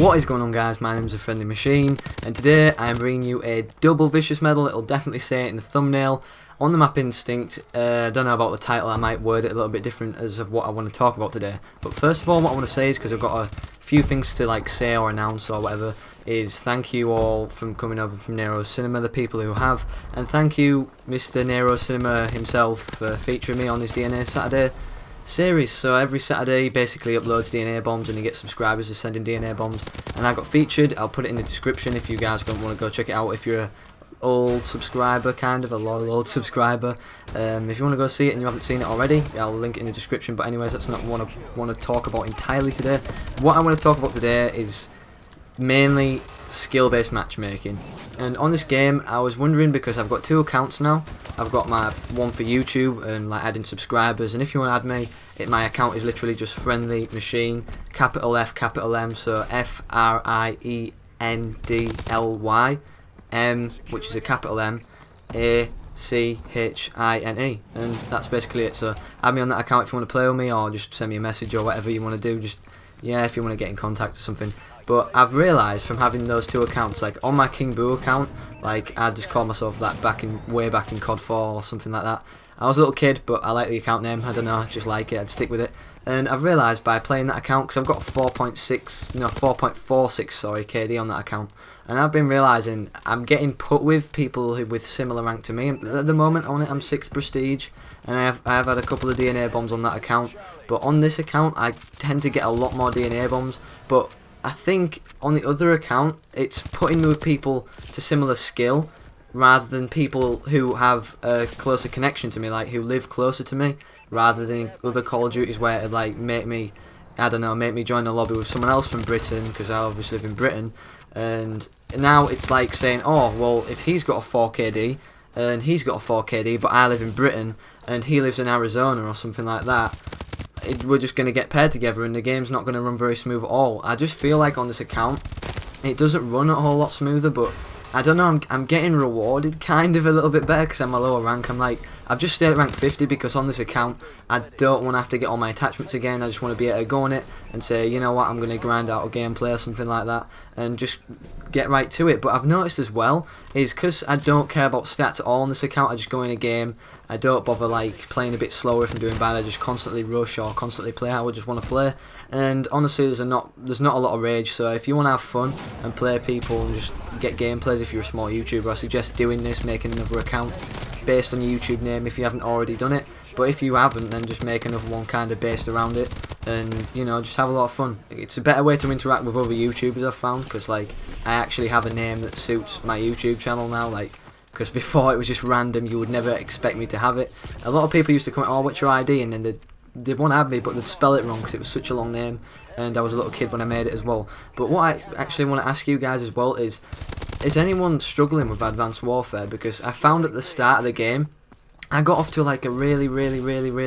What is going on, guys? My name is A Friendly Machine, and today I am bringing you a double vicious medal. It'll definitely say it in the thumbnail. On the map Instinct, I don't know about the title, I might word it a little bit different as of what I want to talk about today. But first of all, what I want to say is, because I've got a few things to like say or announce or whatever, is thank you all from coming over from Nero Cinema, the people who have, and thank you Mr. Nero Cinema himself for featuring me on his DNA Saturday series. So every Saturday he basically uploads DNA bombs and he gets subscribers to sending DNA bombs, and I got featured. I'll put it in the description if you guys don't want to go check it out. If you're a old subscriber, kind of a loyal old subscriber, if you want to go see it and you haven't seen it already, I'll link it in the description. But anyways, that's not what I want to talk about entirely today. What I want to talk about today is mainly skill-based matchmaking. And on this game, I was wondering, because I've got two accounts now. I've got my one for YouTube and like adding subscribers, and if you want to add me, my account is literally just Friendly Machine, capital F, capital M, so FRIENDLY M, which is a capital M, ACHINE, and that's basically it. So add me on that account if you want to play with me, or just send me a message or whatever you want to do. Just if you want to get in contact or something. But I've realised from having those two accounts, like on my King Boo account, like I just called myself that way back in COD 4 or something like that. I was a little kid, but I like the account name. I don't know, I just like it. I'd stick with it. And I've realised by playing that account, because I've got 4.46 sorry KD on that account, and I've been realising I'm getting put with people with similar rank to me. And at the moment on it, I'm 6th prestige, and I have had a couple of DNA bombs on that account. But on this account, I tend to get a lot more DNA bombs. But I think on the other account, it's putting me with people to similar skill, rather than people who have a closer connection to me, like who live closer to me, rather than other Call of Duties where it'd like make me join a lobby with someone else from Britain, because I obviously live in Britain. And now it's like saying, oh well, if he's got a 4KD and he's got a 4KD, but I live in Britain and he lives in Arizona or something like that, we're just going to get paired together and the game's not going to run very smooth at all. I just feel like on this account it doesn't run a whole lot smoother, but I don't know, I'm getting rewarded kind of a little bit better because I'm a lower rank. I've just stayed at rank 50 because on this account I don't want to have to get all my attachments again. I just want to be able to go on it and say, you know what, I'm going to grind out a gameplay or something like that and just get right to it. But I've noticed as well is, because I don't care about stats at all on this account, I just go in a game, I don't bother like playing a bit slower if I'm doing bad. I just constantly rush or constantly play how I just want to play. And honestly, there's not a lot of rage. So if you want to have fun and play people and just get gameplays, if you're a small YouTuber, I suggest doing this, making another account based on your YouTube name if you haven't already done it. But if you haven't, then just make another one kind of based around it, and just have a lot of fun. It's a better way to interact with other YouTubers, I've found, because like I actually have a name that suits my YouTube channel now, like, because before it was just random, you would never expect me to have it. A lot of people used to comment, oh, what's your ID, and then they'd want to have me, but they'd spell it wrong because it was such a long name, and I was a little kid when I made it as well. But what I actually want to ask you guys as well is anyone struggling with Advanced Warfare? Because I found at the start of the game, I got off to like a really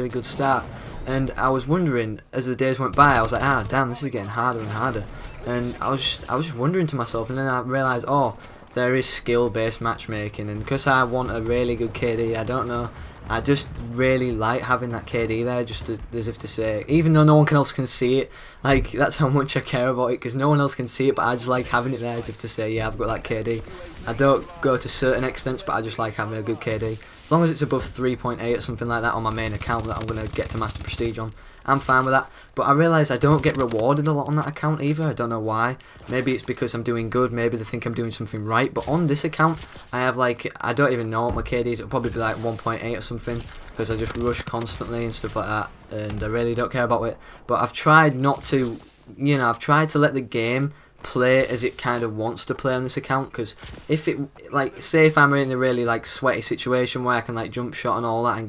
good start, and I was wondering as the days went by, I was like, ah damn, this is getting harder and harder. And I was just wondering to myself, and then I realised, oh, there is skill-based matchmaking, and because I want a really good KD, I don't know, I just really like having that KD there, just as if to say, even though no one else can see it, like that's how much I care about it, because no one else can see it, but I just like having it there as if to say, yeah, I've got that KD. I don't go to certain extents, but I just like having a good KD. As long as it's above 3.8 or something like that on my main account that I'm going to get to Master Prestige on, I'm fine with that. But I realise I don't get rewarded a lot on that account either. I don't know why. Maybe it's because I'm doing good, maybe they think I'm doing something right. But on this account, I have like, I don't even know what my KD is. It'll probably be like 1.8 or something, because I just rush constantly and stuff like that, and I really don't care about it. But I've tried not to, I've tried to let the game play as it kind of wants to play on this account, because if it, like, say if I'm in a really like sweaty situation where I can like jump shot and all that and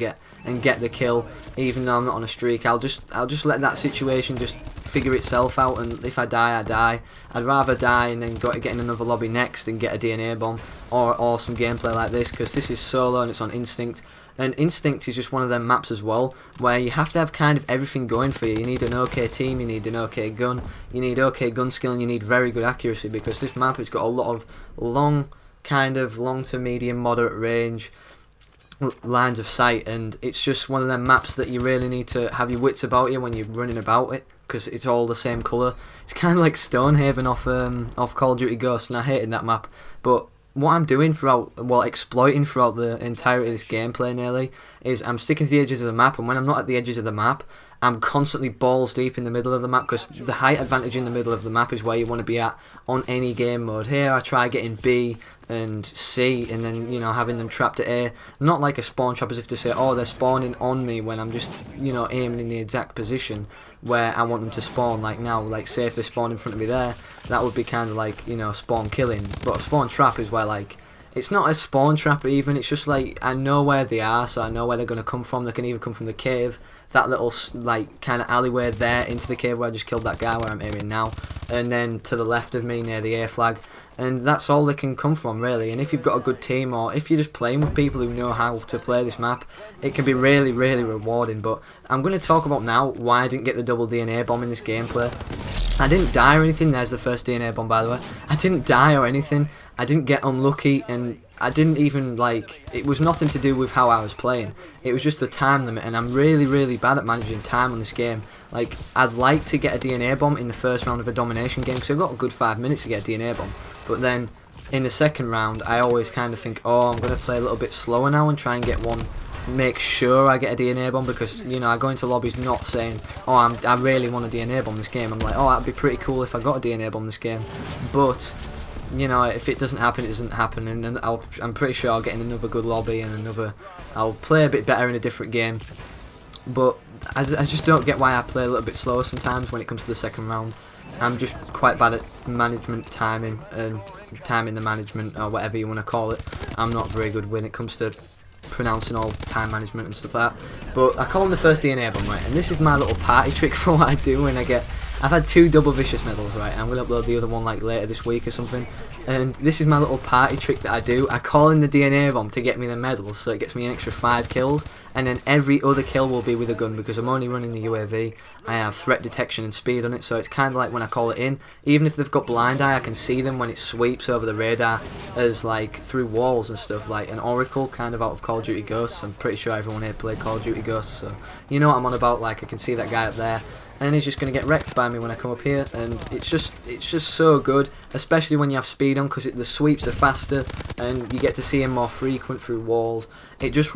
get the kill, even though I'm not on a streak, I'll just let that situation just figure itself out, and if I die, I die. I'd rather die and then get in another lobby next and get a DNA bomb or some gameplay like this, because this is solo and it's on Instinct. And Instinct is just one of them maps as well, where you have to have kind of everything going for you. You need an okay team, you need an okay gun, you need okay gun skill, and you need very good accuracy, because this map has got a lot of long to medium moderate range lines of sight, and it's just one of them maps that you really need to have your wits about you when you're running about it. because it's all the same colour. It's kind of like Stonehaven off Call of Duty Ghosts, and I hated that map. But what I'm doing exploiting throughout the entirety of this gameplay nearly, is I'm sticking to the edges of the map, and when I'm not at the edges of the map, I'm constantly balls deep in the middle of the map, because the height advantage in the middle of the map is where you want to be at on any game mode. Here I try getting B and C, and then, you know, having them trapped at A, not like a spawn trap as if to say, oh, they're spawning on me, when I'm just, you know, aiming in the exact position where I want them to spawn. Like now, like say if they spawn in front of me there, that would be kind of like, you know, spawn killing. But a spawn trap is where, like, it's not a spawn trap even, it's just like I know where they are, so I know where they're going to come from. They can either come from the cave, that little like kind of alleyway there into the cave where I just killed that guy where I'm aiming now, and then to the left of me near the A flag, and that's all they can come from really. And if you've got a good team, or if you're just playing with people who know how to play this map, it can be really, really rewarding. But I'm going to talk about now why I didn't get the double DNA bomb in this gameplay. I didn't die or anything. There's the first DNA bomb, by the way. I didn't die or anything. I didn't get unlucky, and I didn't even, like, it was nothing to do with how I was playing. It was just the time limit, and I'm really, really bad at managing time on this game. Like, I'd like to get a DNA bomb in the first round of a domination game, because I've got a good 5 minutes to get a DNA bomb. But then, in the second round, I always kind of think, oh, I'm going to play a little bit slower now and try and get one, make sure I get a DNA bomb, because, you know, I go into lobbies not saying, oh, I really want a DNA bomb this game. I'm like, oh, that'd be pretty cool if I got a DNA bomb this game. But, you know, if it doesn't happen, it doesn't happen, and I'm pretty sure I'll get in another good lobby, and I'll play a bit better in a different game. But I just don't get why I play a little bit slower sometimes when it comes to the second round. I'm just quite bad at management timing, and timing the management, or whatever you want to call it. I'm not very good when it comes to pronouncing all time management and stuff like that. But I call them the first DNA bomb, right? And this is my little party trick for what I do when I get... I've had 2 double vicious medals, right? I'm going to upload the other one like later this week or something. And this is my little party trick that I do. I call in the DNA bomb to get me the medals, so it gets me an extra 5 kills. And then every other kill will be with a gun, because I'm only running the UAV. I have threat detection and speed on it, so it's kind of like when I call it in, even if they've got blind eye, I can see them when it sweeps over the radar as like through walls and stuff, like an oracle kind of out of Call of Duty Ghosts. I'm pretty sure everyone here played Call of Duty Ghosts, so you know what I'm on about. Like, I can see that guy up there, and he's just going to get wrecked by me when I come up here, and it's just so good, especially when you have speed on, because the sweeps are faster and you get to see him more frequent through walls. It just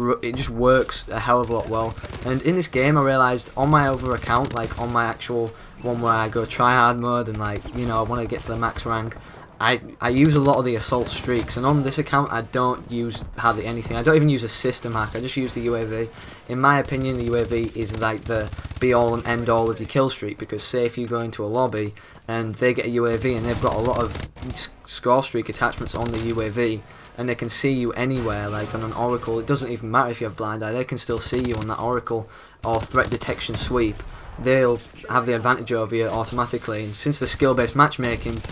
works a hell of a lot well. And in this game I realised on my other account, like on my actual one where I go try hard mode and, like, you know, I want to get to the max rank, I use a lot of the assault streaks, and on this account I don't use hardly anything. I don't even use a system hack, I just use the UAV. In my opinion, the UAV is like the be all and end all of your kill streak, because say if you go into a lobby and they get a UAV and they've got a lot of score streak attachments on the UAV, and they can see you anywhere, like on an oracle, it doesn't even matter if you have blind eye, they can still see you on that oracle or threat detection sweep. They'll have the advantage over you automatically, and since the skill-based matchmaking,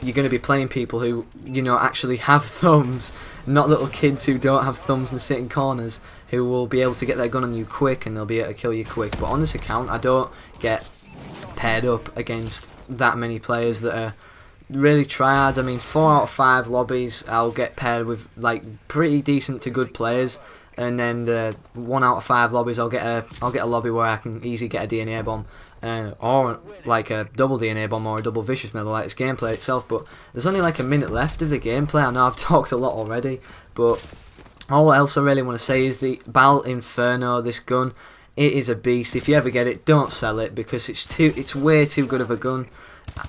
you're going to be playing people who, you know, actually have thumbs, not little kids who don't have thumbs and sit in corners, who will be able to get their gun on you quick and they'll be able to kill you quick. But on this account, I don't get paired up against that many players that are really tryhards. I mean, 4 out of 5 lobbies I'll get paired with like pretty decent to good players, and then the 1 out of 5 lobbies I'll get a lobby where I can easily get a DNA bomb, or like a double DNA bomb or a double vicious medal, like it's gameplay itself. But there's only like a minute left of the gameplay. I know I've talked a lot already, but all else I really want to say is the Bal Inferno, this gun, it is a beast. If you ever get it, don't sell it, because it's way too good of a gun.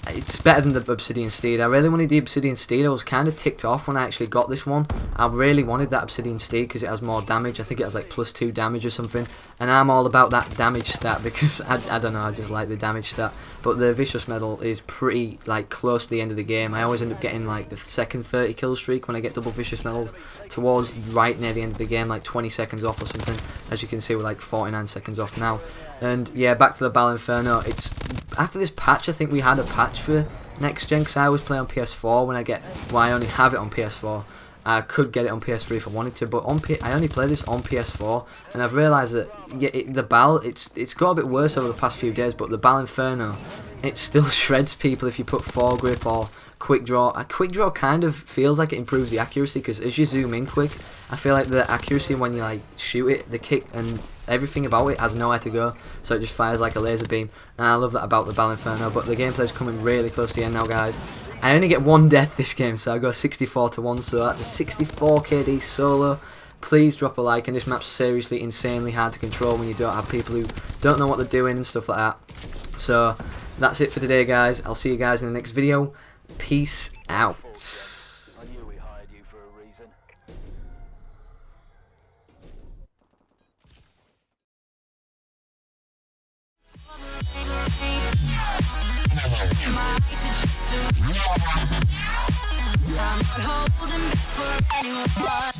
It's better than the Obsidian Steed. I really wanted the Obsidian Steed. I was kind of ticked off when I actually got this one. I really wanted that Obsidian Steed because it has more damage. I think it has like +2 damage or something. And I'm all about that damage stat because I don't know, I just like the damage stat. But the Vicious Medal is pretty like close to the end of the game. I always end up getting like the second 30 kill streak when I get double Vicious Medals towards right near the end of the game, like 20 seconds off or something. As you can see, we're like 49 seconds off now. And yeah, back to the Bal Inferno. It's after this patch, I think we had a patch for next gen, because I always play on PS4 when I only have it on PS4. I could get it on PS3 if I wanted to, but I only play this on PS4, and I've realised that the Bal, it's got a bit worse over the past few days, but the Bal Inferno, it still shreds people if you put foregrip or quick draw. A quick draw kind of feels like it improves the accuracy, because as you zoom in quick, I feel like the accuracy when you like shoot it, the kick and everything about it has nowhere to go, so it just fires like a laser beam, and I love that about the Balinferno. But the gameplay's coming really close to the end now, guys. I only get one death this game, so I go 64-1, so that's a 64 KD solo. Please drop a like, and this map's seriously insanely hard to control when you don't have people who don't know what they're doing and stuff like that. So that's it for today, guys. I'll see you guys in the next video. Peace out. I knew we hired you for a reason. I'm not holding back for anyone.